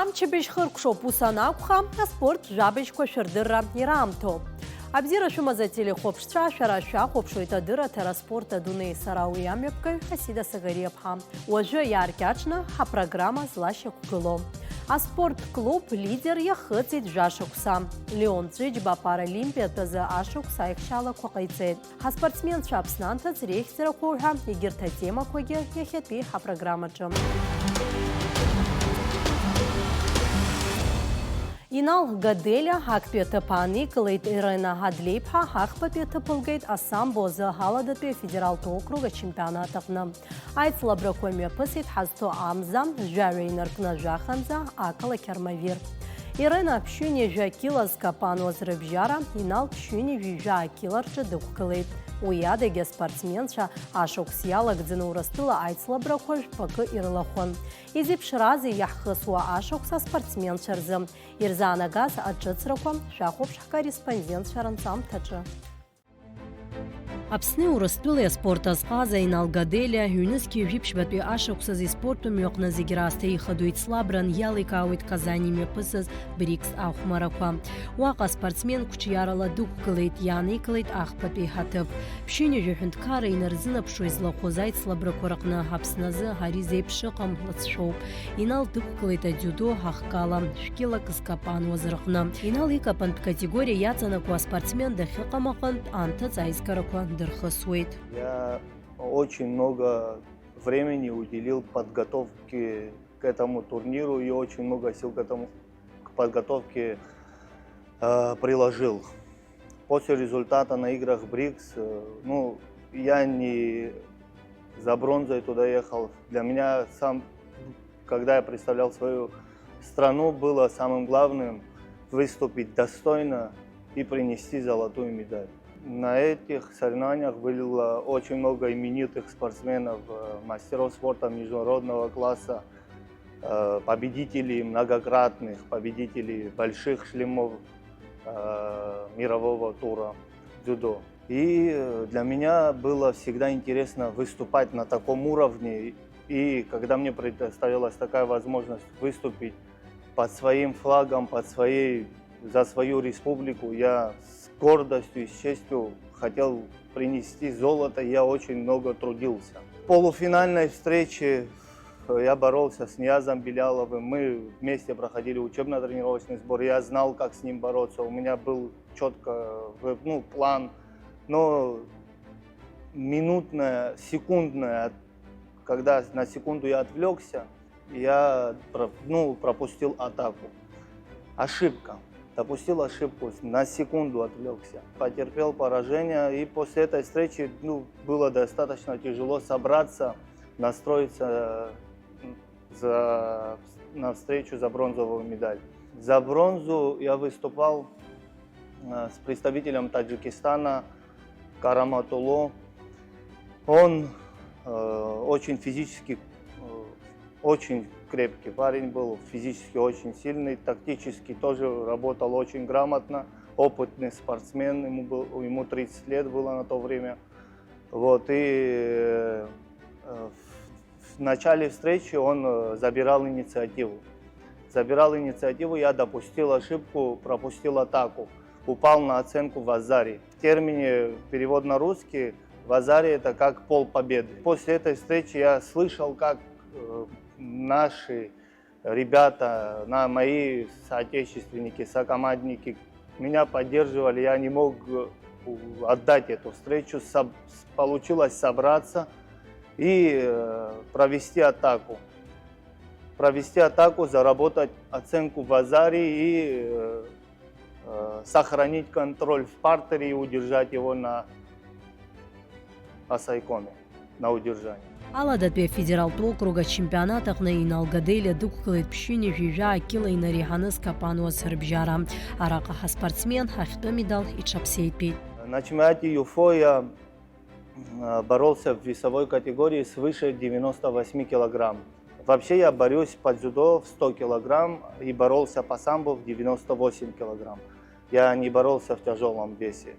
Амчебеш хыркшо пусанакха, а спорт жабешко шердырра ирамто. Абзира шумаза телехопштра, шараша хопшуйта дыра тераспорта Дуней Сарауи амепкой, Хасида Сагарепха. Уже яркячна, а программа злаща кугыло. А спорт-клуб лидер яхыцит жашукса. Леон Цриджба паралимпия таза ашукса ихшала куқайцет. А спортсмен шапснанта црехтера курха, игерта тема коге яхетпи а программачам. Инал гаделя хакпета пани кылайт Ирена Хадлейпха хакпапета пылгайт асамбо за халадатпе федерал округа чемпионатовна. Айц лабракоме пысит хазто амзам жарейнаркна жаханза акала кермавир. Ирена пшюни жакила скапану зрыбжара, инал пшюни вижа акиларча дуккылайт. Уядеге спортсменша ашоксиялак дзинурастыла айцлабракож пакы ирлахон. Изип шрази яххысуа ашокса спортсменшарзым. Ирзанагаз аджыцраком шахопш корреспондент шаранцам тачы. Апсны урыстылы спорта сқаза Инал гаделя, юнески випшбатпи ашоксази спорту мёқна зигирасты ихадуит слабран яликауит казаниме пысыз брикс ахмараква. Уаqa спортсмен кучиярала дук кылайт яны кылайт ахпатпи хатып. Пшыни жухынткара инарзына пшу излахозайт слабракоракна апсназы харизей пшықам лыцшоу. Инал дук кылайта дзюдо хахкала, шкила кыскапан возрықна. Инал икапан категория яцанаква спортсмен дахиқамақан антац айскараква. Я очень много времени уделил подготовке к этому турниру и очень много сил к подготовке приложил. После результата на играх БРИКС, я не за бронзой туда ехал. Для меня когда я представлял свою страну, было самым главным выступить достойно и принести золотую медаль. На этих соревнованиях было очень много именитых спортсменов, мастеров спорта международного класса, победителей многократных, победителей больших шлемов мирового тура дзюдо. И для меня было всегда интересно выступать на таком уровне. И когда мне предоставилась такая возможность выступить под своим флагом, за свою республику, я с гордостью и с честью хотел принести золото, я очень много трудился. В полуфинальной встрече я боролся с Ниязом Беляловым, мы вместе проходили учебно-тренировочный сбор, я знал, как с ним бороться, у меня был четко план, но минутная, секундная, когда на секунду я отвлекся, я пропустил атаку. Ошибка. Допустил ошибку, на секунду отвлекся. Потерпел поражение, и после этой встречи было достаточно тяжело собраться, настроиться на встречу за бронзовую медаль. За бронзу я выступал с представителем Таджикистана Караматулло. Он очень физически, очень крепкий парень был, физически очень сильный, тактически тоже работал очень грамотно, опытный спортсмен, ему 30 лет было на то время. И в начале встречи он забирал инициативу. Я допустил ошибку, пропустил атаку, упал на оценку в азаре. В термине перевод на русский, в азаре это как полпобеды. После этой встречи я слышал, как наши ребята, мои соотечественники, сокомандники меня поддерживали, я не мог отдать эту встречу. Получилось собраться и провести атаку, заработать оценку в азаре и сохранить контроль в партере и удержать его на асайкоме, на удержании. Аладатпе федерал округа чемпионатах на Инал гаделя дуккылайт пшюни жижа акила инариханы скапану сырбжара. Аракаха спортсмен хахто медал и чапсейтпейт. На чемпионате ЮФО я боролся в весовой категории свыше 98 килограмм. Вообще я борюсь по дзюдо в 100 килограмм и боролся по самбо в 98 килограмм. Я не боролся в тяжелом весе.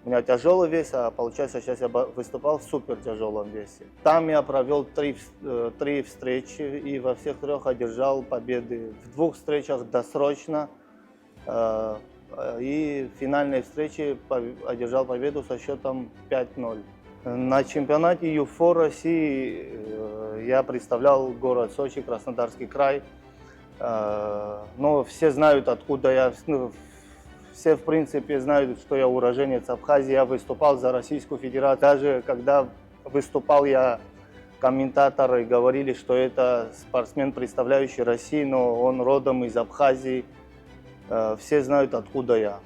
У меня тяжелый вес, а получается сейчас я выступал в супер тяжелом весе. Там я провел три встречи и во всех трех одержал победы. В двух встречах досрочно и в финальной встрече одержал победу со счетом 5-0. На чемпионате ЮФО России я представлял город Сочи, Краснодарский край. Но все знают, откуда я. Все, в принципе, знают, что я уроженец Абхазии. Я выступал за Российскую Федерацию. Даже когда выступал я, комментаторы говорили, что это спортсмен, представляющий Россию, но он родом из Абхазии. Все знают, откуда я.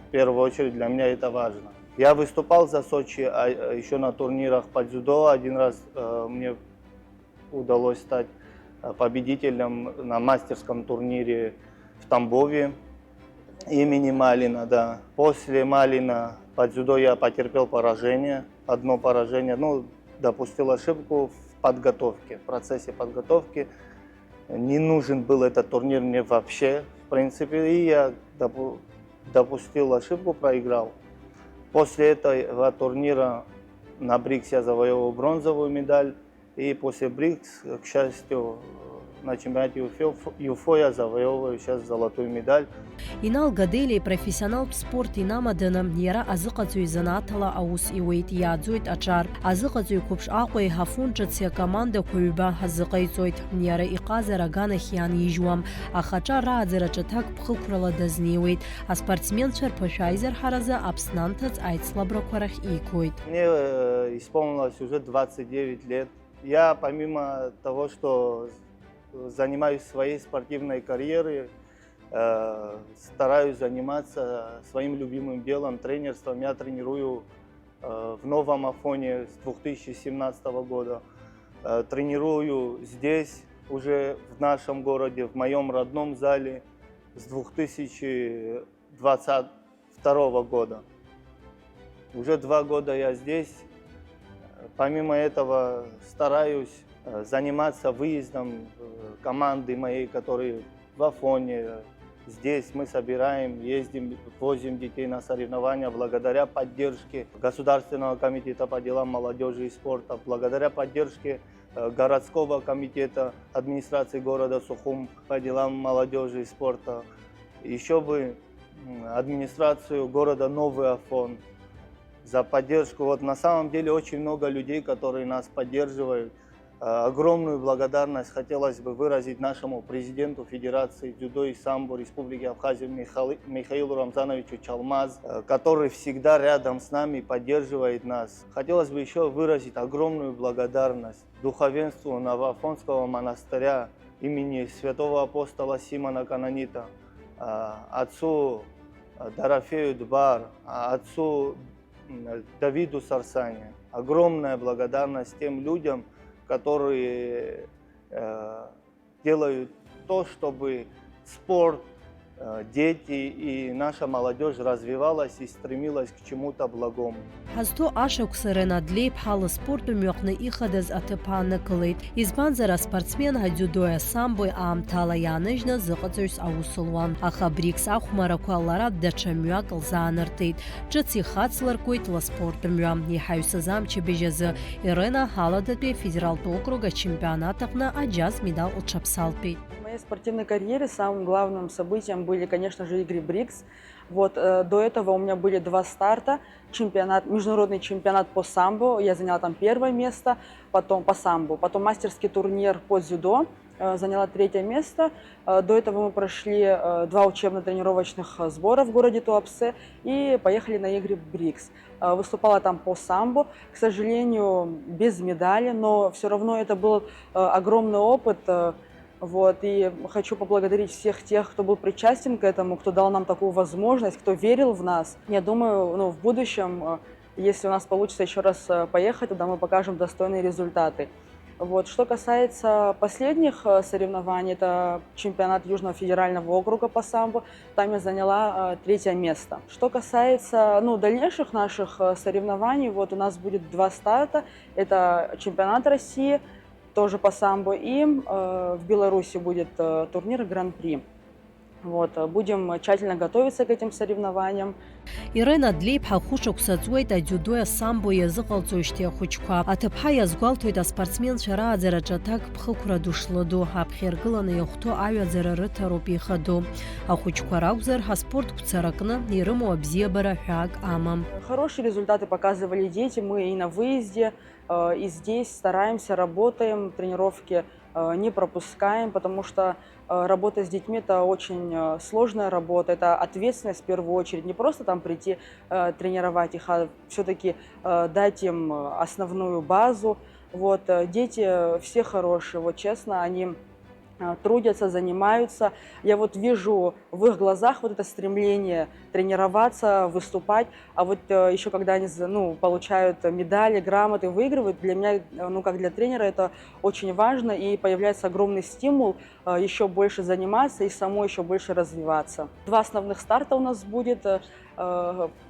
В первую очередь для меня это важно. Я выступал за Сочи, а еще на турнирах по дзюдо. Один раз мне удалось стать победителем на мастерском турнире в Тамбове имени Малина. Да. После Малина по дзюдо я потерпел поражение, одно поражение. Допустил ошибку в подготовке, в процессе подготовки. Не нужен был этот турнир мне вообще, в принципе, и я допустил ошибку, проиграл. После этого турнира на БРИКС я завоевал бронзовую медаль, и после БРИКС, к счастью, на чемпионате ЮФО я завоевываю сейчас золотую медаль. Инал Гадели профессионал в спорте намадана яра азыqaцуй занатала аус иуит ядзуит ачар азыqaцуй купш ақой хафунчатся команда куйба азыqайцуит яра иqазара ганахиан ижуам ахача раадзарачатак пхылкрала дазнеуит а спортсмен черпашайзер хараза абснантац айцлабракварах икуит. Мне исполнилось уже 29 лет. Я помимо того, что занимаюсь своей спортивной карьерой, стараюсь заниматься своим любимым делом, тренерством. Я тренирую в Новом Афоне с 2017 года. Тренирую здесь, уже в нашем городе, в моем родном зале с 2022 года. Уже 2 года я здесь. Помимо этого стараюсь заниматься выездом команды моей, которые в Афоне. Здесь мы собираем, ездим, возим детей на соревнования благодаря поддержке Государственного комитета по делам молодежи и спорта, благодаря поддержке городского комитета администрации города Сухум по делам молодежи и спорта. Еще бы администрацию города Новый Афон за поддержку. На самом деле очень много людей, которые нас поддерживают. Огромную благодарность хотелось бы выразить нашему президенту Федерации дзюдо и самбо Республики Абхазия Михаилу Рамзановичу Чалмаз, который всегда рядом с нами, поддерживает нас. Хотелось бы еще выразить огромную благодарность духовенству Новоафонского монастыря имени святого апостола Симона Канонита, отцу Дорофею Дбар, отцу Давиду Сарсане. Огромная благодарность тем людям, которые делают то, чтобы спорт, дети и наша молодежь развивалась и стремилась к чему-то благому. Хасто ашок сарена длейб хала спорту мёхны ихадаз атепана кылыт. Избанзара спортсмен гадюдоя самбой аамтала яныжна зыqaцуйс аусулван. Аха БРИКС ахмаракуаллара дачамюакл зааныртыйт. Джыци хацлар куйтла спорту мюам. Нихаюсазам чебежезы. Ирена халадатбе федералты округа чемпионатахна аджаз медал учапсалпи. В моей спортивной карьере самым главным событием были, конечно же, игры БРИКС. До этого у меня были 2 старта. Международный чемпионат по самбо, я заняла там 1 место, потом по самбо. Потом мастерский турнир по дзюдо, заняла 3 место. До этого мы прошли 2 учебно-тренировочных сбора в городе Туапсе и поехали на игры БРИКС. Выступала там по самбо, к сожалению, без медали, но все равно это был огромный опыт. И хочу поблагодарить всех тех, кто был причастен к этому, кто дал нам такую возможность, кто верил в нас. Я думаю, в будущем, если у нас получится еще раз поехать, тогда мы покажем достойные результаты. Что касается последних соревнований, это чемпионат Южного федерального округа по самбо, там я заняла 3 место. Что касается дальнейших наших соревнований, у нас будет 2 старта, это чемпионат России, тоже по самбо, и в Беларуси будет турнир Гран-при. Вот, будем тщательно готовиться к этим соревнованиям. Ирена Длеиԥҳа хәышықәса ҵуеит аџьудои асамбои иазыҟалҵоижьҭеи ахәыҷқәа. Аҭыԥҳа иазгәалҭоит аспортсменцәа рааӡараҿы аҭак ԥхықәра ду шлыду, ҳаԥхьаргыланы иахәҭоу аҩаӡара рыҭароуп ихадоу. Ахәыҷқәа ракәзар, ҳаспортқәцара аҟны ирымоу абзиабара ҳәаак амам. Хорошие результаты показывали дети, мы и на выезде, и здесь стараемся, работаем, тренировки не пропускаем, потому что работа с детьми – это очень сложная работа, это ответственность в первую очередь. Не просто там прийти тренировать их, а все-таки дать им основную базу. Вот, дети все хорошие, вот честно, они трудятся, занимаются. Я вот вижу в их глазах вот это стремление тренироваться, выступать. А вот еще когда они получают медали, грамоты, выигрывают, для меня, как для тренера, это очень важно. И появляется огромный стимул еще больше заниматься и самой еще больше развиваться. 2 основных старта у нас будет.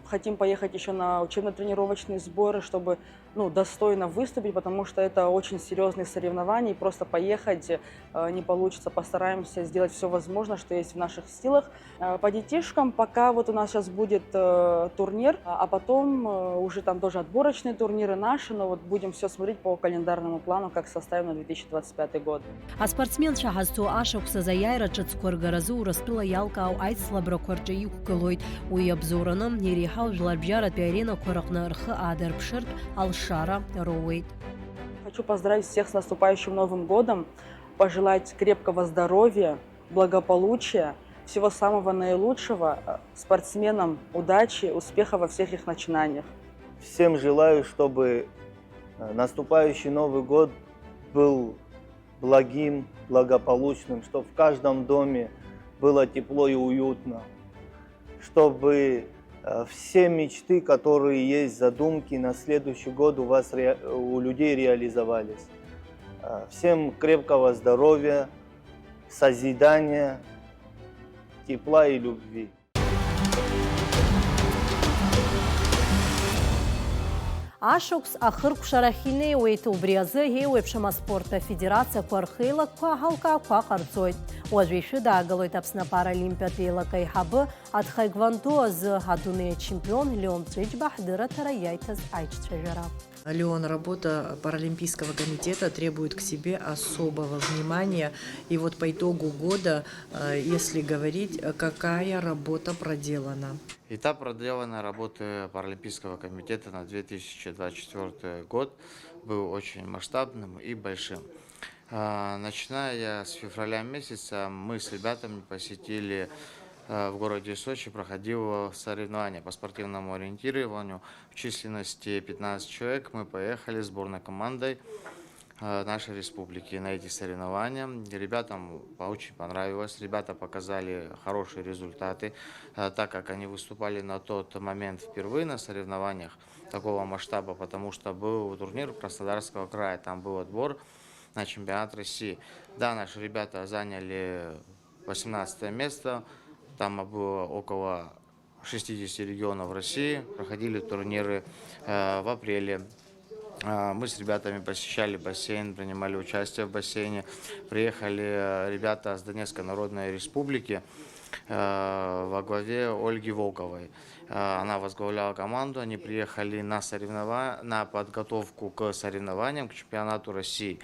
Хотим поехать еще на учебно-тренировочные сборы, чтобы достойно выступить, потому что это очень серьезные соревнования, и просто поехать не получится. Постараемся сделать все возможное, что есть в наших силах. По детишкам пока вот у нас сейчас будет турнир, а потом уже там тоже отборочные турниры наши, но вот будем все смотреть по календарному плану, как составим на 2025 год. Аспортсменцәа ҳазцо ашықәсаз аиааира ҿыцқәа ргаразы Урыстәыла иалкаау аицлабрақәа рҿы иқәгылоит. Уи иабзоураны иреиҳау жәларбжьаратәи аренақәа рыҟны рхы аадырԥшыртә алшара роуеит. Хочу поздравить всех с наступающим Новым годом, пожелать крепкого здоровья, благополучия, всего самого наилучшего, спортсменам удачи, успеха во всех их начинаниях. Всем желаю, чтобы наступающий Новый год был благим, благополучным, чтобы в каждом доме было тепло и уютно, чтобы все мечты, которые есть, задумки на следующий год у людей реализовались. Всем крепкого здоровья, созидания, тепла и любви. Ашықәс ахыркәшарахь инеиуеит, убри азы еиуеиԥшым аспорт афедерациақәа рхеилагақәа ҳалкаақәа ҟарҵоит. Уажәы ишәыдаагылоит Аԥсны апаралимпиатә еилак аиҳабы атхаиквондо азы адунеи ачемпион Леон Ҵәыџьба ҳдырраҭара иаиҭаз аиҿцәажәара. Леон, работа Паралимпийского комитета требует к себе особого внимания. И вот по итогу года, если говорить, какая работа проделана? Этап проделанной работы Паралимпийского комитета на 2024 год был очень масштабным и большим. Начиная с февраля месяца мы с ребятами посетили в городе Сочи, проходило соревнование по спортивному ориентированию. В численности 15 человек мы поехали сборной командой нашей республики на эти соревнования. Ребятам очень понравилось, ребята показали хорошие результаты, так как они выступали на тот момент впервые на соревнованиях такого масштаба, потому что был турнир Краснодарского края, там был отбор на чемпионат России. Да, наши ребята заняли 18 место, там было около 60 регионов России, проходили турниры в апреле. Мы с ребятами посещали бассейн, принимали участие в бассейне. Приехали ребята с Донецкой Народной Республики во главе Ольги Волковой. Она возглавляла команду, они приехали на подготовку к соревнованиям, к чемпионату России.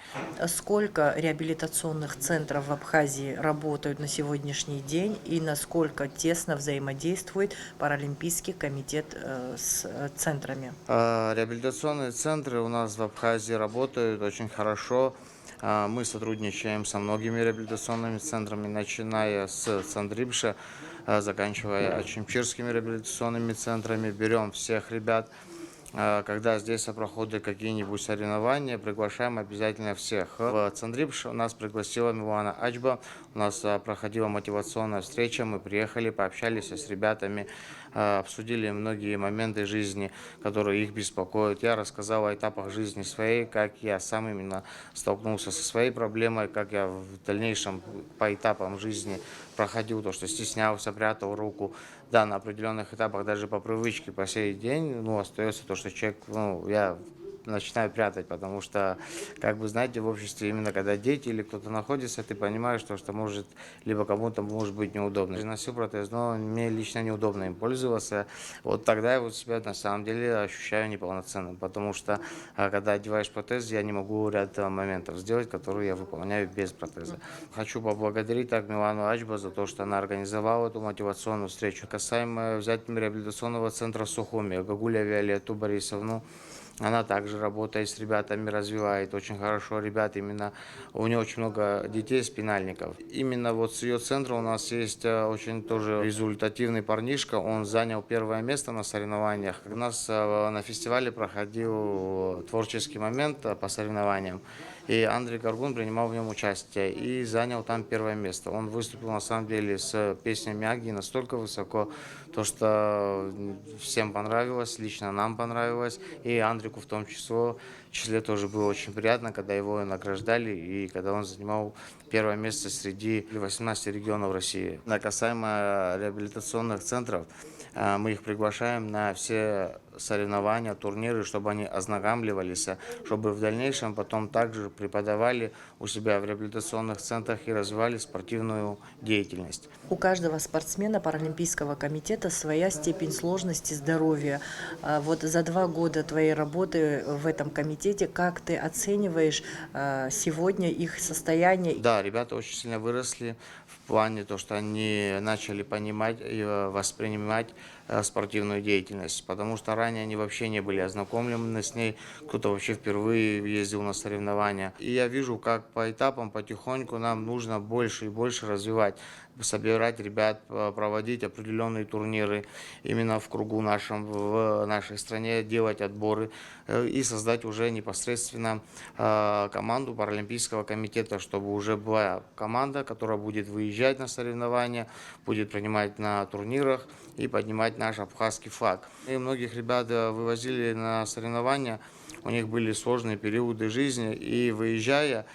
Сколько реабилитационных центров в Абхазии работают на сегодняшний день и насколько тесно взаимодействует Паралимпийский комитет с центрами? Реабилитационные центры у нас в Абхазии работают очень хорошо. Мы сотрудничаем со многими реабилитационными центрами, начиная с Цандрибша, заканчивая Ачимчирскими реабилитационными центрами. Берем всех ребят. Когда здесь проходят какие-нибудь соревнования, приглашаем обязательно всех. В Цандрибш у нас пригласила Милана Ачба, у нас проходила мотивационная встреча, мы приехали, пообщались с ребятами, обсудили многие моменты жизни, которые их беспокоят. Я рассказал о этапах жизни своей, как я сам именно столкнулся со своей проблемой, как я в дальнейшем по этапам жизни проходил то, что стеснялся, прятал руку. Да, на определенных этапах, даже по привычке по сей день, остается то, что человек, я начинаю прятать, потому что, как бы, знаете, в обществе именно когда дети или кто-то находится, ты понимаешь, что может, либо кому-то может быть неудобно. Я носил протез, но мне лично неудобно им пользоваться. Вот тогда я вот себя на самом деле ощущаю неполноценным, потому что когда одеваешь протез, я не могу ряд моментов сделать, которые я выполняю без протеза. Хочу поблагодарить так Милану Ачба за то, что она организовала эту мотивационную встречу. Касаемо взятия реабилитационного центра Сухуми, Гагуля Виолетту Борисовну, она также работает с ребятами, развивает очень хорошо ребят. Именно у нее очень много детей спинальников. Именно вот с ее центра у нас есть очень тоже результативный парнишка. Он занял первое место на соревнованиях. У нас на фестивале проходил творческий момент по соревнованиям. И Андрей Горгун принимал в нем участие и занял там первое место. Он выступил на самом деле с песней Мияги настолько высоко, то что всем понравилось, лично нам понравилось. И Андрику в том числе тоже было очень приятно, когда его награждали и когда он занимал первое место среди 18 регионов России. Касаемо реабилитационных центров, мы их приглашаем на все соревнования, турниры, чтобы они ознакомливались, чтобы в дальнейшем потом также преподавали у себя в реабилитационных центрах и развивали спортивную деятельность. У каждого спортсмена Паралимпийского комитета своя степень сложности здоровья. Вот за 2 года твоей работы в этом комитете, как ты оцениваешь сегодня их состояние? Да, ребята очень сильно выросли в плане то, что они начали понимать и воспринимать спортивную деятельность, потому что ранее они вообще не были ознакомлены с ней, кто-то вообще впервые ездил на соревнования. И я вижу, как по этапам, потихоньку нам нужно больше и больше развивать, собирать ребят, проводить определенные турниры именно в кругу нашем, в нашей стране, делать отборы и создать уже непосредственно команду Паралимпийского комитета, чтобы уже была команда, которая будет выезжать на соревнования, будет принимать на турнирах и поднимать наш абхазский флаг. И многих ребят вывозили на соревнования, у них были сложные периоды жизни, и выезжая,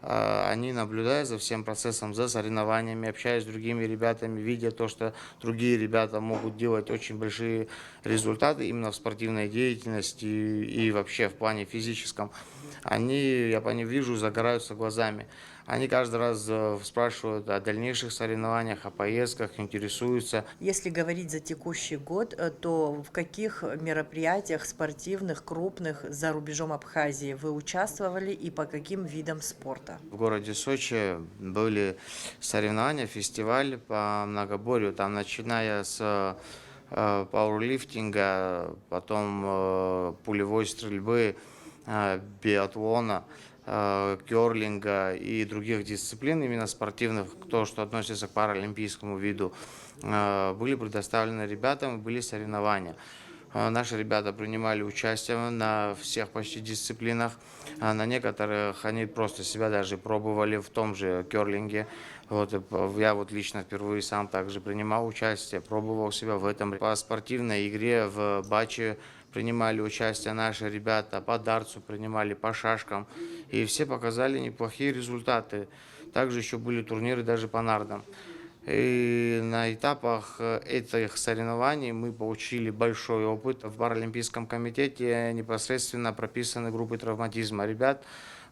они наблюдают за всем процессом, за соревнованиями, общаясь с другими ребятами, видя то, что другие ребята могут делать очень большие результаты именно в спортивной деятельности и вообще в плане физическом. Я по ним вижу, загораются глазами. Они каждый раз спрашивают о дальнейших соревнованиях, о поездках, интересуются. Если говорить за текущий год, то в каких мероприятиях спортивных, крупных за рубежом Абхазии вы участвовали и по каким видам спорта? В городе Сочи были соревнования, фестиваль по многоборью, там начиная с пауэрлифтинга, потом пулевой стрельбы, биатлона, керлинга и других дисциплин, именно спортивных, то, что относится к паралимпийскому виду, были предоставлены ребятам, были соревнования. Наши ребята принимали участие на всех почти дисциплинах. На некоторых они просто себя даже пробовали в том же керлинге. Я лично впервые сам также принимал участие, пробовал себя в этом. По спортивной игре в баче принимали участие наши ребята, по дартсу принимали, по шашкам. И все показали неплохие результаты. Также еще были турниры даже по нардам. И на этапах этих соревнований мы получили большой опыт. В Паралимпийском комитете непосредственно прописаны группы травматизма ребят,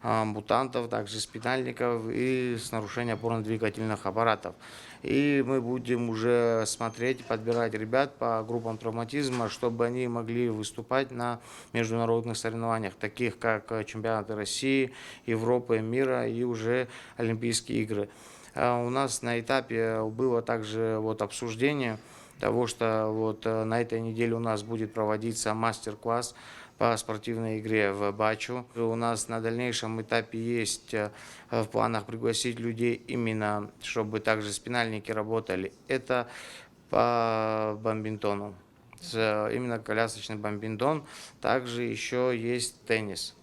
мутантов, также спинальников и с нарушением опорно-двигательных аппаратов. И мы будем уже смотреть, подбирать ребят по группам травматизма, чтобы они могли выступать на международных соревнованиях, таких как чемпионаты России, Европы, мира и уже Олимпийские игры. У нас на этапе было также обсуждение того, что на этой неделе у нас будет проводиться мастер-класс по спортивной игре в бачу. У нас на дальнейшем этапе есть в планах пригласить людей именно, чтобы также спинальники работали. Это по бадминтону, именно колясочный бадминтон. Также еще есть теннис.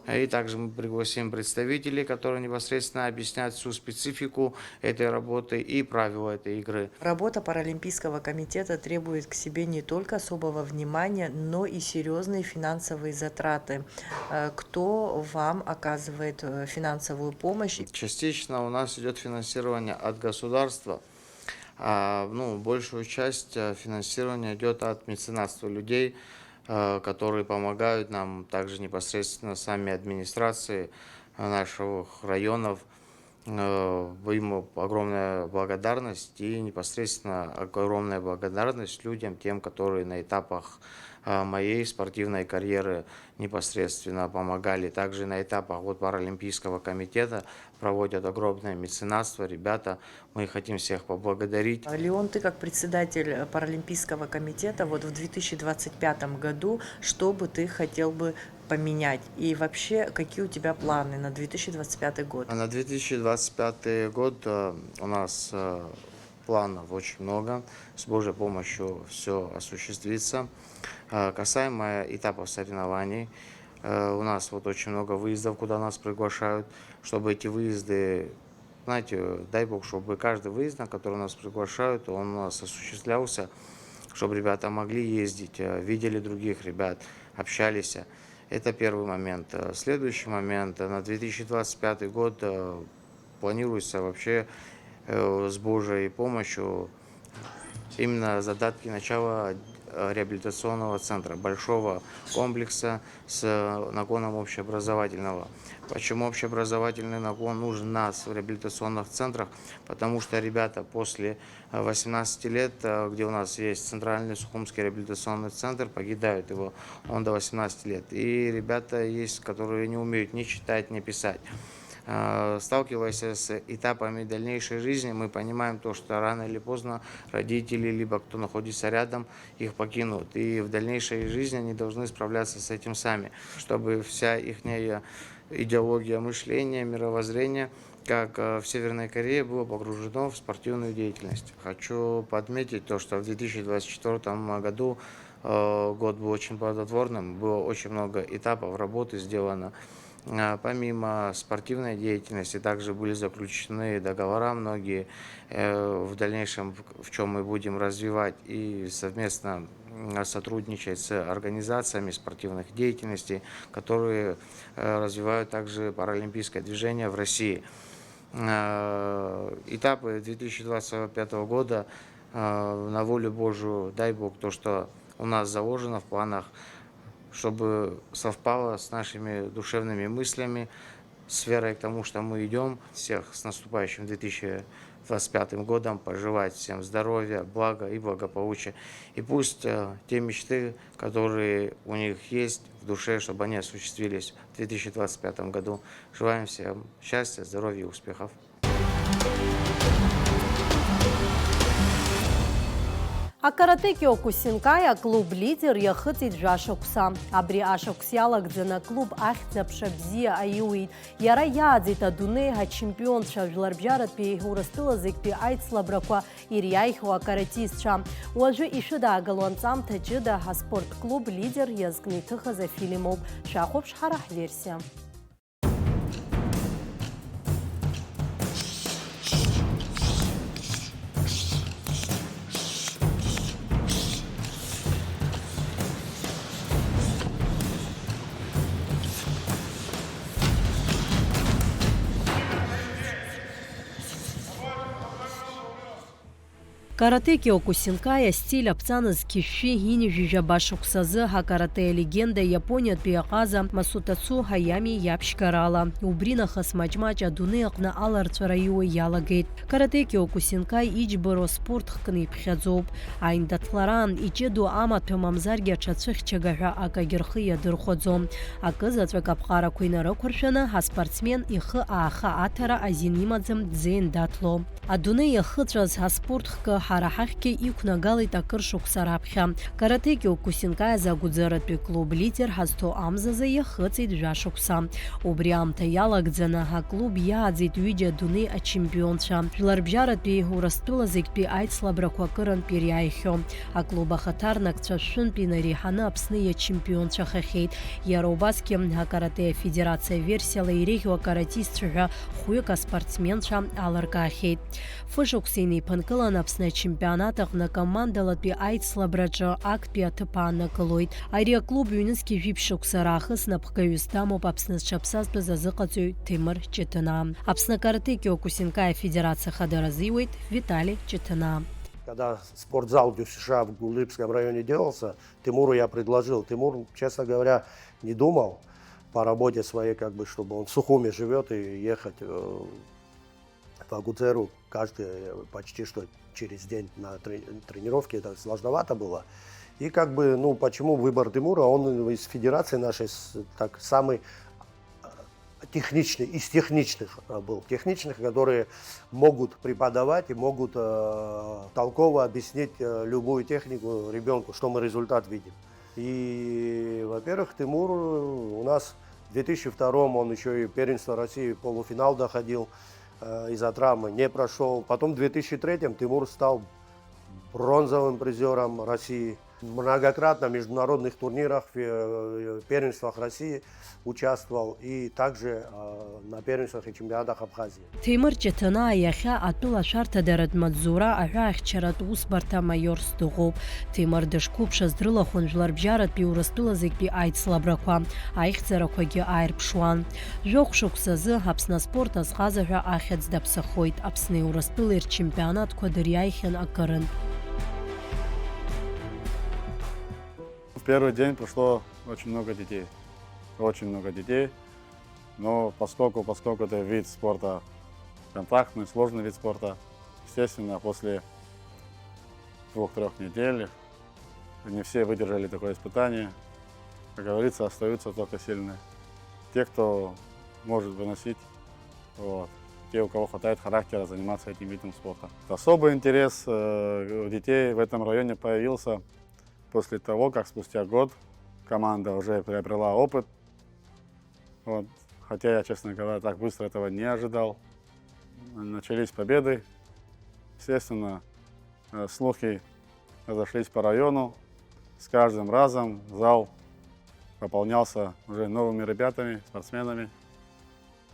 И также мы пригласим представителей, которые непосредственно объяснят всю специфику этой работы и правила этой игры. Работа Паралимпийского комитета требует к себе не только особого внимания, но и серьезные финансовые затраты. Кто вам оказывает финансовую помощь? Частично у нас идет финансирование от государства. Большую часть финансирования идет от меценатства людей, которые помогают нам, также непосредственно сами администрации наших районов. Им огромная благодарность и непосредственно огромная благодарность людям, тем, которые на этапах моей спортивной карьеры непосредственно помогали. Также на этапах Паралимпийского комитета проводят огромное меценатство. Ребята, мы хотим всех поблагодарить. Леон, ты как председатель Паралимпийского комитета в 2025 году, что бы ты хотел бы поменять? И вообще, какие у тебя планы на 2025 год? На 2025 год у нас планов очень много. С Божьей помощью все осуществится. Касаемо этапов соревнований, у нас очень много выездов, куда нас приглашают, чтобы эти выезды, знаете, дай Бог, чтобы каждый выезд, на который нас приглашают, он у нас осуществлялся, чтобы ребята могли ездить, видели других ребят, общались. Это первый момент. Следующий момент. На 2025 год планируется вообще с Божьей помощью именно задатки начала реабилитационного центра, большого комплекса с нагоном общеобразовательного. Почему общеобразовательный нагон нужен у нас в реабилитационных центрах? Потому что ребята после 18 лет, где у нас есть Центральный Сухумский реабилитационный центр, покидают его, он до 18 лет. И ребята есть, которые не умеют ни читать, ни писать. Сталкиваясь с этапами дальнейшей жизни, мы понимаем то, что рано или поздно родители, либо кто находится рядом, их покинут. И в дальнейшей жизни они должны справляться с этим сами, чтобы вся их идеология мышления, мировоззрения, как в Северной Корее, было погружено в спортивную деятельность. Хочу подметить то, что в 2024 году год был очень плодотворным, было очень много этапов работы сделано. Помимо спортивной деятельности, также были заключены договора многие в дальнейшем, в чем мы будем развивать и совместно сотрудничать с организациями спортивных деятельностей, которые развивают также паралимпийское движение в России. Этапы 2025 года на волю Божию, дай Бог, то, что у нас заложено в планах, чтобы совпало с нашими душевными мыслями, с верой к тому, что мы идем. Всех с наступающим 2025 годом, пожелать всем здоровья, блага и благополучия. И пусть те мечты, которые у них есть в душе, чтобы они осуществились в 2025 году. Желаем всем счастья, здоровья и успехов. Акаратекио Кусинкая клуб-лидер яхыцит жашокса. Абри ашоксиалагдзена клуб ахцапшабзия аюит. Яра ядзита дунега чемпионша жларбжарат пи урастылазик пи айцлабраква иряйху акаратистша. Уажу ишида галуанцам таджида спорт-клуб лидер язгнитыха за филимов. Шахов шхарах версия. Каратекио Кусинкая стиль апцаныз киши гини жижабашуксазы хакарате легенда Япония пиаказа Масутацу Хаями япшкарала. Убрина хасмачмач адуны акна аларцвараюа ялагет. Каратекио Кусинкай ичборо спорт хкны пхязоб. Айндатларан ичеду амат пемамзаргя чацвих чагага акагирхы ядырходзом. Акызацве капхара куйнара куршана спортсмен ихы аха атара азинимадзем дзен датло. Адуны яхытраз спорт хка Харахахке икунагалит акыршук сарапхя. Каратекио Кусинкая загудзаратпи клуб лидер хасто амзаза яхыцит жашукса. Убри амта ялагдзана клуб яадзит видя дуны а чемпионша. Жларбжаратпи урастылазикпи айцлабраква кыран пиряйхё. А клуба хатарнак цашунпи нарихана апсные чемпионша хахейт. Яробаски карате федерация версияла ирехио каратистша хуйка спортсменша аларкахейт. Фышуксейный панкылан апсна чемпионатах на командалатпи айцлабраджа акпи атыпана кылойт. Айрия клуб юнески випшук сарахыс напхкаюстаму апсна чапсаспы зазыкацуй Тимур Читына. Апсна каратекио Кусинкая федерация хадаразиует Виталий Читына. когда спортзал ДЮСШ в Гулыбском районе делался, Тимуру я предложил. Тимур, честно говоря, не думал по работе своей, как бы, чтобы он в Сухуми живет и ехать в Агуцеру почти что через день на тренировки. Это сложновато было. И как бы, ну, почему выбор Тимура? Он из федерации нашей так самый техничный, из техничных был. Техничных, которые могут преподавать и могут толково объяснить любую технику ребенку, что мы результат видим. И, во-первых, Тимур у нас в 2002 он еще и первенство России, полуфинал доходил, из-за травмы не прошел. Потом в 2003 Тимур стал бронзовым призером России. Многократно в международных турнирах, в первенствах России участвовал и также на первенствах и чемпионатах Абхазии. Тимур Ҷетина яхя атула шарта дарад мадзура аҳа ихчарат ус барта майор стуғуб. Тимур дышкуб шаздрыла хунжлар бжарат биурастула зикби айцлабраква, айхцаракваги айрпшуан. Жоқ шуксазы Аԥсны спорт азхазаҳәа ахьӡ даԥсахоит. Аԥсны иурыстәылеи рчемпионатқәа дыриааихьан акырын. В первый день пришло очень много детей. Очень много детей. Но поскольку это вид спорта контактный, сложный вид спорта, естественно, после 2-3 недель не все выдержали такое испытание. Как говорится, остаются только сильные. Те, кто может выносить, вот. Те, у кого хватает характера заниматься этим видом спорта. Особый интерес у детей в этом районе появился после того, как спустя год команда уже приобрела опыт. Вот. Хотя я, честно говоря, так быстро этого не ожидал. Начались победы. Естественно, слухи разошлись по району. С каждым разом зал пополнялся уже новыми ребятами, спортсменами.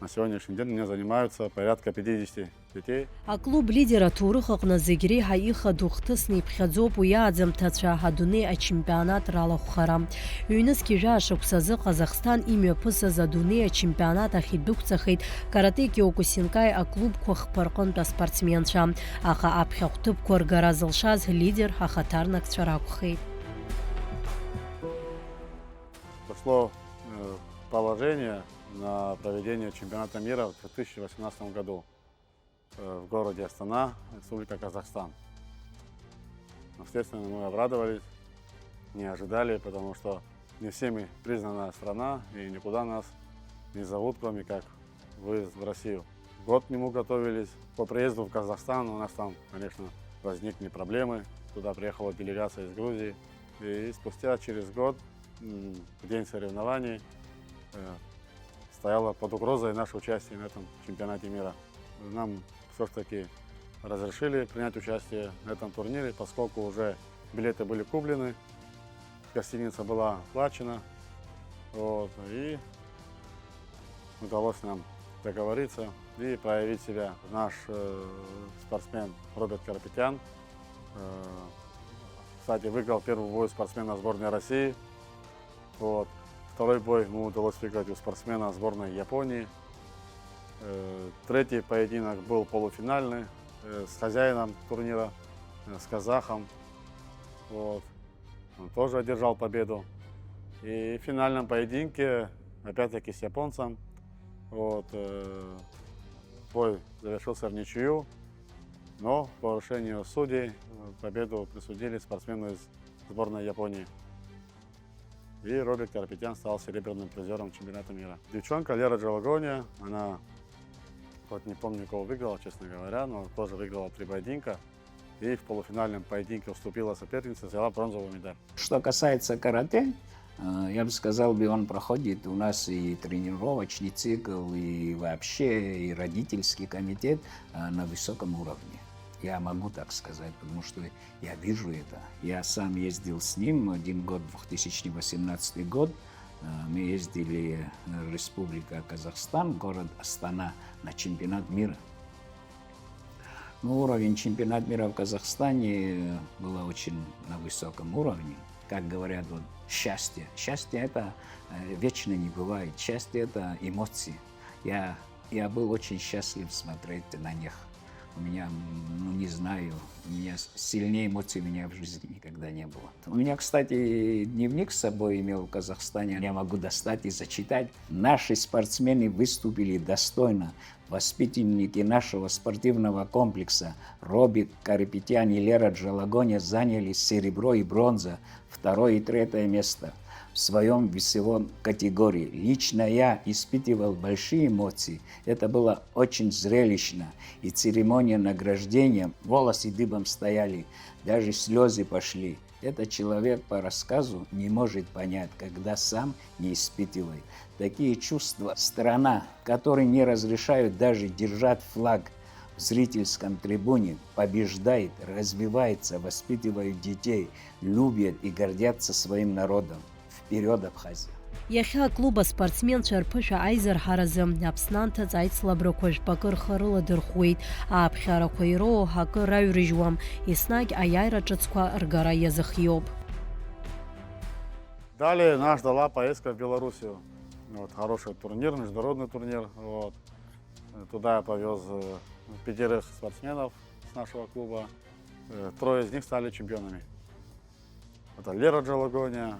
На сегодняшний день у меня занимаются порядка 50 детей. Аклуб лидера турыхаҟны зегь реиҳа ихадоу хҭысны иԥхьаӡоуп уи аӡамҭацәа адунеи ачемпионат ралахәхара. Ҩнызқьи жәашықәсазы Ҟазахстан имҩаԥысыз адунеи ачемпионат ахь идәықәҵахеит карате киокусинкаи аклубқәа хԥа-рҟынтә аспортсменцәа. Аха аԥхьахәҭыԥқәа ргара зылшаз лидер ахаҭарнакцәа ракәхеит. Пришло положение на проведение чемпионата мира в 2018 году в городе Астана, Республика Казахстан. Естественно, мы обрадовались, не ожидали, потому что не всеми признанная страна и никуда нас не зовут, кроме как выезд в Россию. Год к нему готовились. По приезду в Казахстан у нас там, конечно, возникли проблемы. Туда приехала делегация из Грузии. И спустя через год, в день соревнований, стояло под угрозой наше участие на этом чемпионате мира. Нам все-таки разрешили принять участие в этом турнире, поскольку уже билеты были куплены, гостиница была оплачена, вот, и удалось нам договориться и проявить себя. Наш спортсмен Роберт Карапетян, кстати, выиграл первый бой спортсмена сборной России. Вот. Второй бой ему удалось выиграть у спортсмена сборной Японии. Третий поединок был полуфинальный с хозяином турнира, с казахом. Вот. Он тоже одержал победу. И в финальном поединке, опять-таки с японцем, вот, бой завершился в ничью, но по решению судей победу присудили спортсмену из сборной Японии. И Роберт Карапетян стал серебряным призером чемпионата мира. Девчонка Лера Джалагония, она, вот не помню, кого выиграла, честно говоря, но тоже выиграла 3 поединка. И в полуфинальном поединке уступила сопернице, взяла бронзовую медаль. Что касается карате, я бы сказал, он проходит у нас и тренировочный цикл, и вообще и родительский комитет на высоком уровне. Я могу так сказать, потому что я вижу это. Я сам ездил с ним 1 год, 2018 год. Мы ездили в Республика Казахстан, город Астана, на чемпионат мира. Но уровень чемпионата мира в Казахстане был очень на высоком уровне. Как говорят, вот, счастье. Счастье это вечно не бывает. Счастье это эмоции. Я был очень счастлив смотреть на них. У меня, ну не знаю, у меня сильнее эмоций у меня в жизни никогда не было. У меня, кстати, дневник с собой имел в Казахстане. Я могу достать и зачитать. Наши спортсмены выступили достойно. Воспитанники нашего спортивного комплекса Робик Карапетян и Лера Джалагоня заняли серебро и бронза, 2-е и 3-е место в своем весовом категории. Лично я испытывал большие эмоции. Это было очень зрелищно. И церемония награждения, волосы дыбом стояли, даже слезы пошли. Этот человек по рассказу не может понять, когда сам не испытывает. Такие чувства страна, которой не разрешают даже держать флаг в зрительском трибуне, побеждает, развивается, воспитывает детей, любят и гордятся своим народом. Вперед, Абхазия! Иахьа клуба спортсменцәа рԥышәа аизарҳаразы Аԥснанҭаҵ аицлабрақәа жәпакы рыладырхәуеит, ааԥхьарақәа ироуа акы раҩрыжьуам, еснагь аиааира ҿыцқәа ргара иазыхиоуп. Далее нас ждала поездка в Белоруссию. Вот, хороший турнир, международный турнир. Вот. Туда я повез 5 спортсменов с нашего клуба. 3 из них стали чемпионами. Это Лера Джалагоня,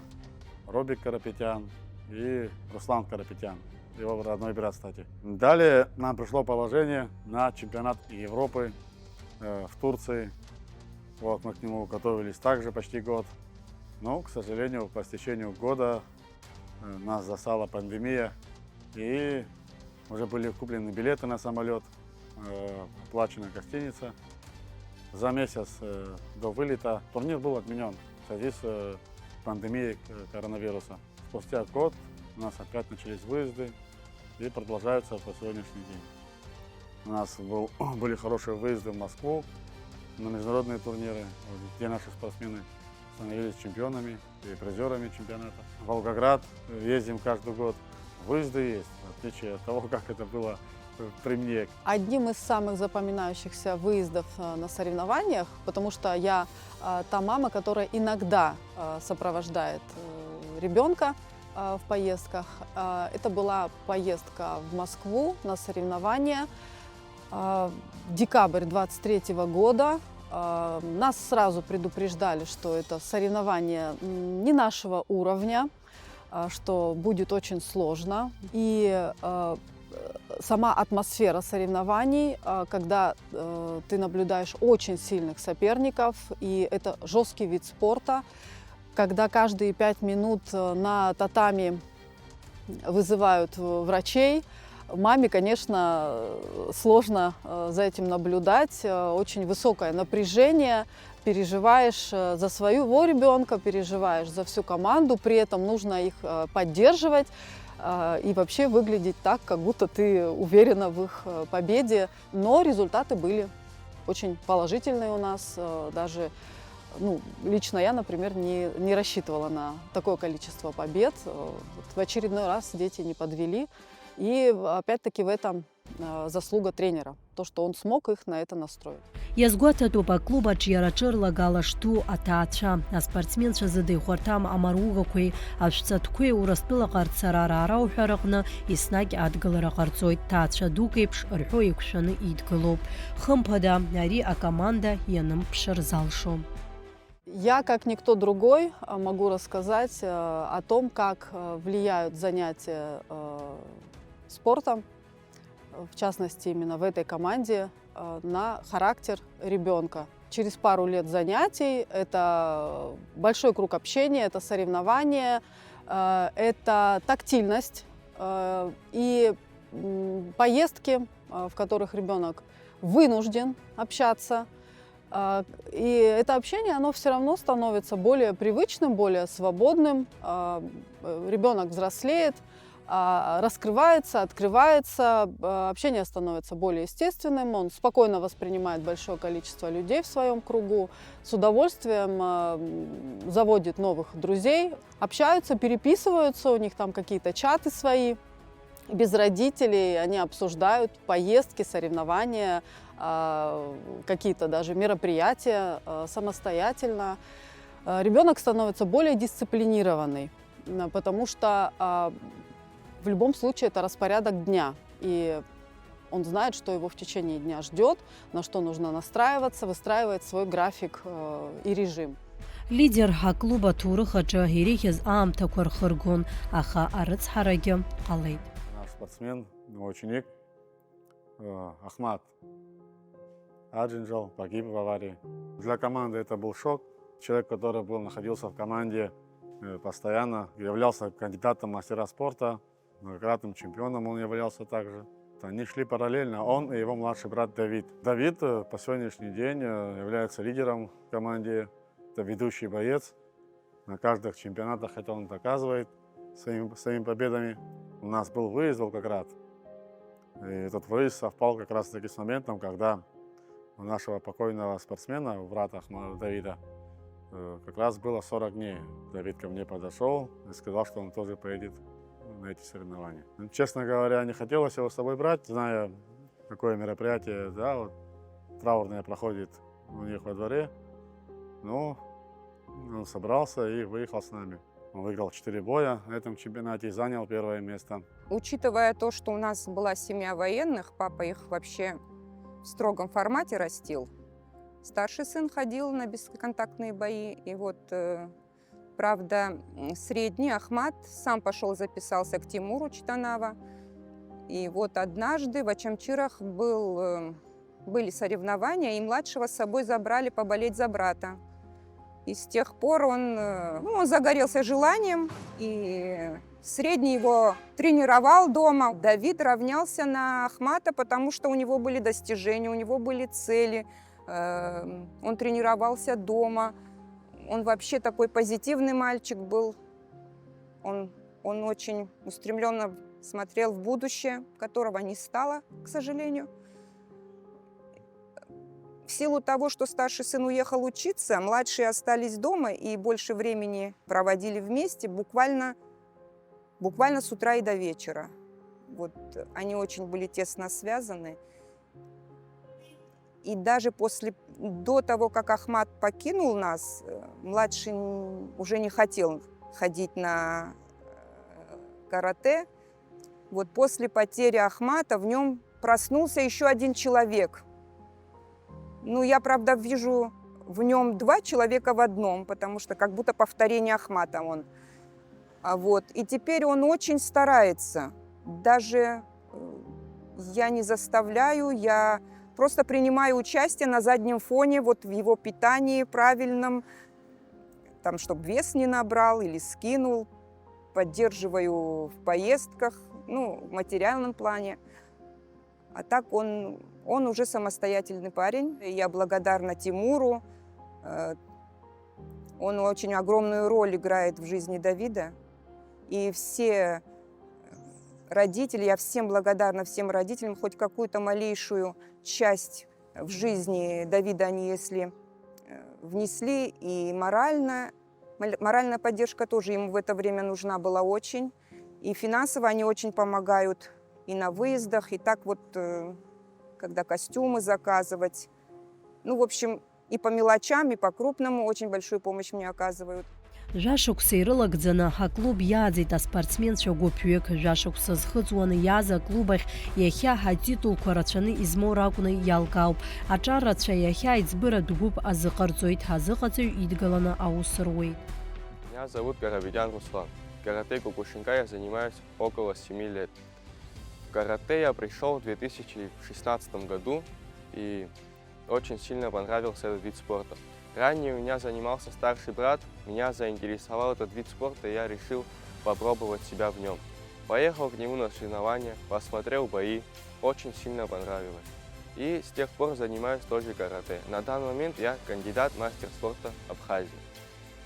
Робик Карапетян и Руслан Карапетян, его родной брат, кстати. Далее нам пришло положение на чемпионат Европы в Турции. Вот, мы к нему готовились также почти год. Но, к сожалению, по стечению года нас застала пандемия, и уже были куплены билеты на самолет, оплачена гостиница. За месяц до вылета турнир был отменен в связи с пандемией коронавируса. Спустя год у нас опять начались выезды и продолжаются по сегодняшний день. У нас были хорошие выезды в Москву на международные турниры, где наши спортсмены становились чемпионами и призерами чемпионата. В Волгоград ездим каждый год. Выезды есть, в отличие от того, как это было при мне. Одним из самых запоминающихся выездов на соревнованиях, потому что я та мама, которая иногда сопровождает ребенка в поездках. Это была поездка в Москву на соревнования. Декабрь 23 года. Нас сразу предупреждали, что это соревнования не нашего уровня, что будет очень сложно. И сама атмосфера соревнований, когда ты наблюдаешь очень сильных соперников, и это жесткий вид спорта, когда каждые 5 минут на татами вызывают врачей. Маме, конечно, сложно за этим наблюдать, очень высокое напряжение, переживаешь за своего ребенка, переживаешь за всю команду, при этом нужно их поддерживать и вообще выглядеть так, как будто ты уверена в их победе. Но результаты были очень положительные у нас. Даже лично я, например, не рассчитывала на такое количество побед. В очередной раз дети не подвели. И опять-таки в этом заслуга тренера, то, что он смог их на это настроить. Иазгәаҭатәуп аклубаҿ иара ҿырлагалашҭу аҭаацәа, аспортсменцәа зыдихәарҭам амаругақәеи ашәҵатәқәеи Урыстәылаҟа рцара раарауҳәара аҟны еснагь адгылара ҟарҵоит. Ҭаацәа дук еиԥш рҳәо еиқәшәаны идгылоуп. Хымԥада ари акоманда ианымԥшыр залшом. Я, как никто другой, могу рассказать о том, как влияют занятия спортом, в частности, именно в этой команде, на характер ребенка. Через пару лет занятий это большой круг общения, это соревнования, это тактильность и поездки, в которых ребенок вынужден общаться. И это общение, оно все равно становится более привычным, более свободным. Ребенок взрослеет, раскрывается, открывается, общение становится более естественным, он спокойно воспринимает большое количество людей в своем кругу, с удовольствием заводит новых друзей, общаются, переписываются, у них там какие-то чаты свои, без родителей, они обсуждают поездки, соревнования, какие-то даже мероприятия самостоятельно. Ребенок становится более дисциплинированный, потому что в любом случае это распорядок дня. И Он знает, что его в течение дня ждет, на что нужно настраиваться, выстраивает свой график и режим. Лидер клуба Турыха Джагирихиз Амтакур Хыргун Аха Арыц Хараги Алейд. Наш спортсмен, ученик Ахмат Аджинджал погиб в аварии. Для команды это был шок. Человек, который находился в команде постоянно, являлся кандидатом в мастера спорта, многократным чемпионом он являлся также. Они шли параллельно, он и его младший брат Давид. Давид по сегодняшний день является лидером в команде, это ведущий боец. На каждых чемпионатах это он доказывает своими победами. У нас был выезд в Волгоград, и этот выезд совпал как раз таки с моментом, когда у нашего покойного спортсмена, брата Давида, как раз было 40 дней. Давид ко мне подошел и сказал, что он тоже поедет на эти соревнования. Честно говоря, не хотелось его с собой брать, зная, какое мероприятие, да, вот, траурное проходит у них во дворе. Но он собрался и выехал с нами. Он выиграл 4 боя на этом чемпионате и занял 1 место. Учитывая то, что у нас была семья военных, папа их вообще в строгом формате растил. Старший сын ходил на бесконтактные бои, и вот, правда, средний Ахмат сам пошел записался к Тимуру Читанава. И вот однажды в Ачамчирах были соревнования, и младшего с собой забрали поболеть за брата. И с тех пор он загорелся желанием, и средний его тренировал дома. Давид равнялся на Ахмата, потому что у него были достижения, у него были цели. Он тренировался дома. Он вообще такой позитивный мальчик был. Он очень устремленно смотрел в будущее, которого не стало, к сожалению. В силу того, что старший сын уехал учиться, младшие остались дома и больше времени проводили вместе, буквально с утра и до вечера. Вот они очень были тесно связаны. И даже до того, как Ахмат покинул нас, младший уже не хотел ходить на карате. Вот после потери Ахмата в нем проснулся еще один человек. Ну, я, правда, вижу в нем 2 человека в одном, потому что как будто повторение Ахмата он. И теперь он очень старается. Даже я не заставляю, я просто принимаю участие на заднем фоне вот в его питании правильном, там, чтобы вес не набрал или скинул, поддерживаю в поездках, в материальном плане. А так он уже самостоятельный парень. Я благодарна Тимуру. Он очень огромную роль играет в жизни Давида. И все родители, я всем благодарна, всем родителям, хоть какую-то малейшую часть в жизни Давида они, если внесли, и моральная поддержка тоже ему в это время нужна была очень. И финансово они очень помогают и на выездах, и так вот, когда костюмы заказывать. В общем, и по мелочам, и по крупному очень большую помощь мне оказывают. Жашуксы ирылагӡаны ҳаклуб иааӡеит аспортсменцәа гәыԥҩык. Жәашықәса зхыҵуаны иааз аклубахь иахьа ҳатитулқәа рацәаны измоу ракәны иалкаауп. Аҿар рацәа иахьа аиҵбыратә гәыԥ азыҟарҵоит, ҳазыҟаҵаҩ идгаланы аус руеит. Меня зовут Карабедян Руслан. Карате Кукушинкай я занимаюсь около 7 лет. В карате я пришел в 2016 году и очень сильно понравился этот вид спорта. Ранее у меня занимался старший брат, меня заинтересовал этот вид спорта, и я решил попробовать себя в нем. Поехал к нему на соревнования, посмотрел бои, очень сильно понравилось. И с тех пор занимаюсь тоже карате. На данный момент я кандидат в мастер спорта Абхазии.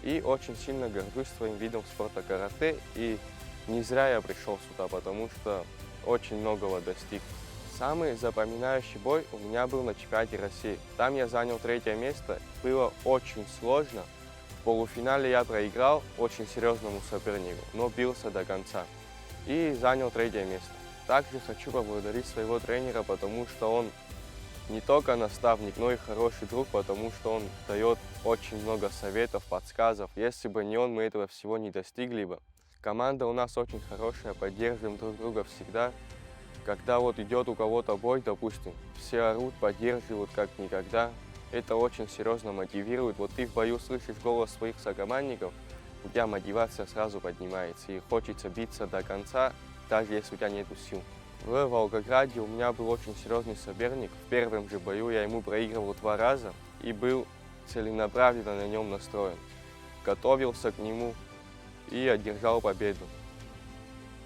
И очень сильно горжусь своим видом спорта карате, и не зря я пришел сюда, потому что очень многого достиг. Самый запоминающий бой у меня был на чемпионате России. Там я занял 3-е место. Было очень сложно. В полуфинале я проиграл очень серьезному сопернику, но бился до конца. И занял 3-е место. Также хочу поблагодарить своего тренера, потому что он не только наставник, но и хороший друг, потому что он дает очень много советов, подсказов. Если бы не он, мы этого всего не достигли бы. Команда у нас очень хорошая, поддерживаем друг друга всегда. когда вот идет у кого-то бой, допустим, все орут, поддерживают как никогда. Это очень серьезно мотивирует. Вот ты в бою слышишь голос своих сокомандников, у тебя мотивация сразу поднимается и хочется биться до конца, даже если у тебя нет сил. В Волгограде у меня был очень серьезный соперник. В первом же бою я ему проигрывал 2 раза и был целенаправленно на нем настроен. Готовился к нему и одержал победу.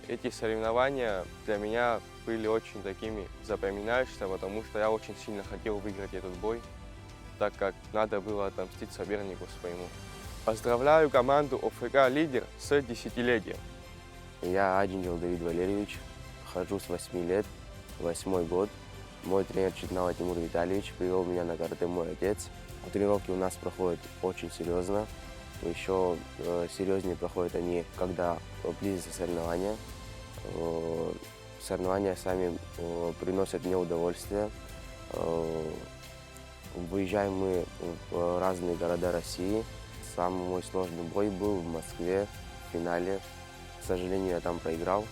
Эти соревнования для меня были очень такими запоминающимися, потому что я очень сильно хотел выиграть этот бой, так как надо было отомстить сопернику своему. Поздравляю команду ОФК «Лидер» с 10-летием. Я Адинев Давид Валерьевич, хожу с 8 лет, 8-й год. Мой тренер Читанава Тимур Витальевич привел меня на карате мой отец. Тренировки у нас проходят очень серьезно. Еще серьезнее проходят они, когда близятся соревнования. Соревнования сами приносят мне удовольствие. Выезжаем мы в разные города России. Самый мой сложный бой был в Москве в финале. К сожалению, я там проиграл,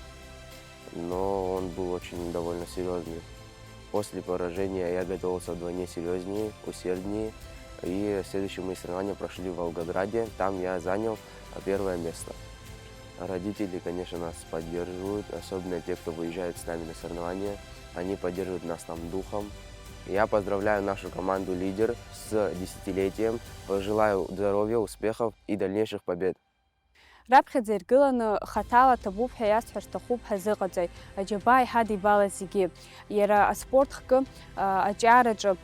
но он был очень довольно серьезный. После поражения я готовился вдвойне серьезнее, усерднее. И следующие мои соревнования прошли в Волгограде. Там я занял 1 место. Родители, конечно, нас поддерживают, особенно те, кто выезжает с нами на соревнования. Они поддерживают нас там духом. Я поздравляю нашу команду «Лидер» с 10-летием. Пожелаю здоровья, успехов и дальнейших побед. Раԥхьаӡа иргыланы хаҭала ҭабуп ҳәа иасҳәар сҭахуп ҳазыҟаҵаҩ аџьабаа иҳадибалаз зегьы. Иара аспорт хкы аҿиараҿы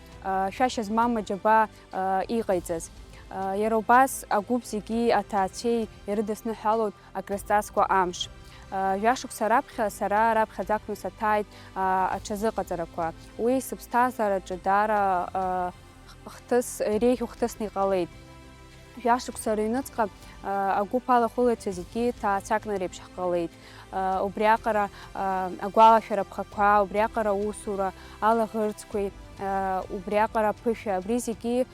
шәашьа змам аџьабаа иҟаиҵаз. Иара убас агәыԥ зегьы аҭаацәеи ирыдысныҳәалоит акрызҵазкуа амш. Жәашықәса раԥхьа сара раԥхьаӡакны саҭааит аҽазыҟаҵарақәа. Уи сыԥсҭазаараҿы даара иреиӷьу хҭысны иҟалеит. Жәашықәса рыҩныҵҟа агәыԥ алахәылаҩцәа зегьы ҭаацәакны реиԥш ҳҟалеит. Убриаҟара агәалашәара ԥхақәа, убриаҟара аусура, алаӷырӡқәеи, убриаҟара аԥышәа, абри зегьы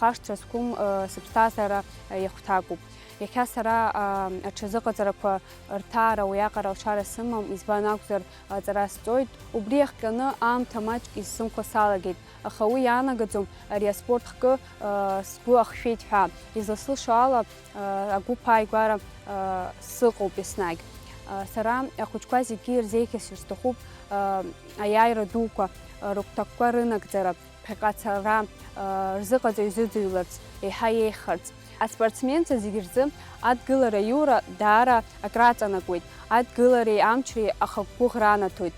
хашҭра зқәым сыԥсҭазаара иахәҭакуп. Иахьа сара аҽазыҟаҵарақәа рҭаара уиаҟара алшара сымам, избан акәзар аҵара сҵоит. Убри иахҟьаны аамҭа маҷк исзымхо салагеит. Аха уи иаанагаӡом ари аспорт хкы сгәы ахшәеит ҳәа. Изласылшо ала агәыԥ ааигәара сыҟоуп еснагь. Сара ахәыҷқәа зегьы ирзеиӷьасыр сҭахуп аиааира дуқәа, рыгәҭакқәа рынагӡара, ԥхьаҟацара рзыҟаҵаҩ зыӡырҩларц, еиҳа еиӷьхарц. Аспортсменцәа зегьы рзы адгылара аиура даара акраҵанакуеит. Адгылареи амчреи ахақәгәыӷра анаҭоит.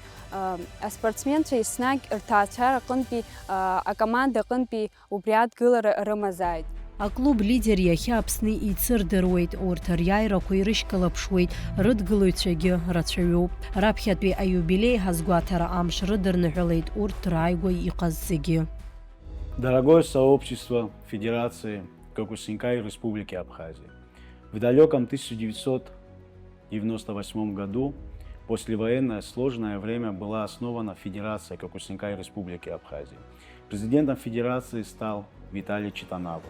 Аспортсменцәа еснагь рҭаацәара аҟынтәи, акоманда аҟынтәи убри адгылара рымазааит. Аклуб «Лидер» иахьа Аԥсны ицырдыруеит, урҭ риааирақәа ирышьклаԥшуеит, рыдгылаҩцәагьы рацәаҩуп. Раԥхьатәи аиубилеи ҳазгәаҭара амш рыдырныҳәалеит урҭ рааигәа иҟаз зегьы. Дорогое сообщество Федерации Кокусинкай Республики Абхазия. В далеком 1998 году, послевоенное сложное время, была основана Федерация Кокусинкай Республики Абхазия. Президентом Федерации стал Виталий Читанава,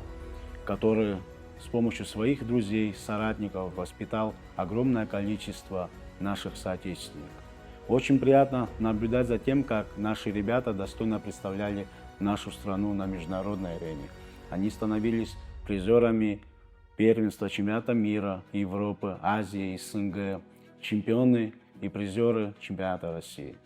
который с помощью своих друзей, соратников воспитал огромное количество наших соотечественников. Очень приятно наблюдать за тем, как наши ребята достойно представляли нашу страну на международной арене. Они становились призерами первенства чемпионата мира, Европы, Азии, СНГ, чемпионы и призеры чемпионата России.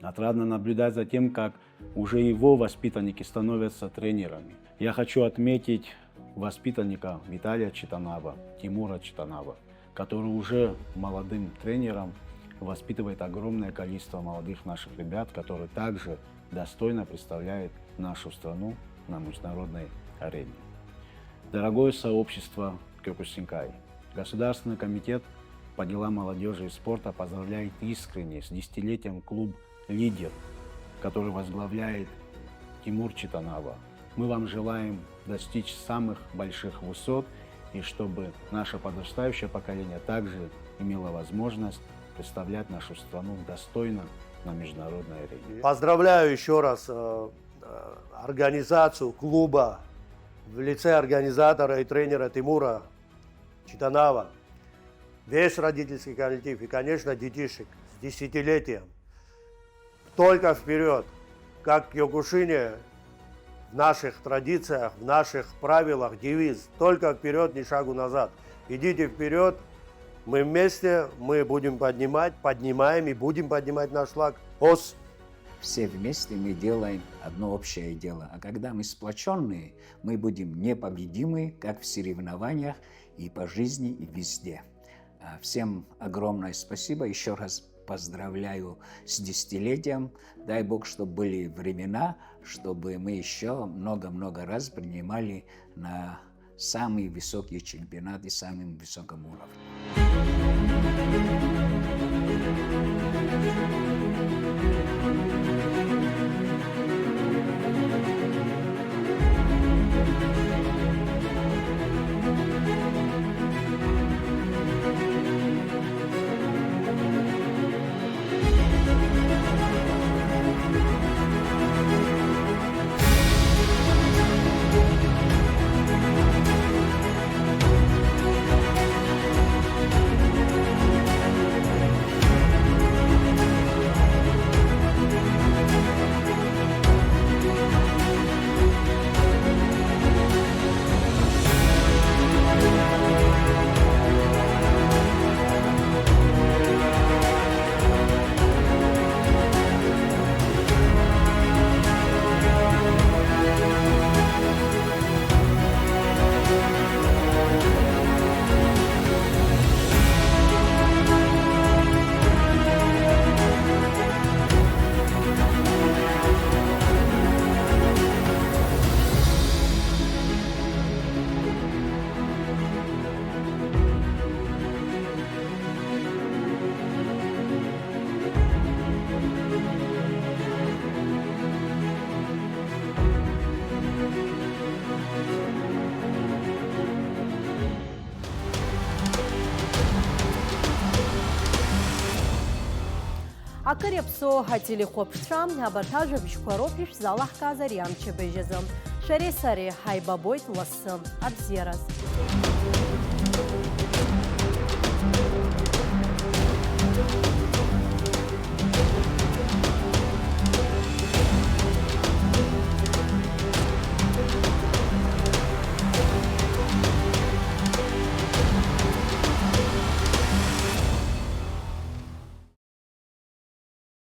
Отрадно наблюдать за тем, как уже его воспитанники становятся тренерами. Я хочу отметить воспитанника Виталия Читанава, Тимура Читанава, который уже молодым тренером воспитывает огромное количество молодых наших ребят, которые также достойно представляют нашу страну на международной арене. Дорогое сообщество Кокусинкай, Государственный комитет по делам молодежи и спорта поздравляет искренне с 10-летием клуб «Лидер», который возглавляет Тимур Читанава. Мы вам желаем достичь самых больших высот и чтобы наше подрастающее поколение также имело возможность представлять нашу страну достойно на международной арене. Поздравляю еще раз организацию клуба в лице организатора и тренера Тимура Читанава, весь родительский коллектив и, конечно, детишек с 10-летием. только вперед. Как в Киокушине, в наших традициях, в наших правилах девиз: только вперед, ни шагу назад. Идите вперед, мы вместе, мы будем поднимаем и будем поднимать наш флаг. ОС. Все вместе мы делаем одно общее дело. А когда мы сплоченные, мы будем непобедимы, как в соревнованиях и по жизни, и везде. Всем огромное спасибо. Еще раз поздравляю с десятилетием. Дай Бог, чтобы были времена, чтобы мы еще много-много раз принимали на самые высокие чемпионаты, самым высоком уровне. Акарепсо хатили хопшам, абартажа бишкваропиш залах казариам чебежезам. Шаре саре хайбабойт лассам. Абзераз.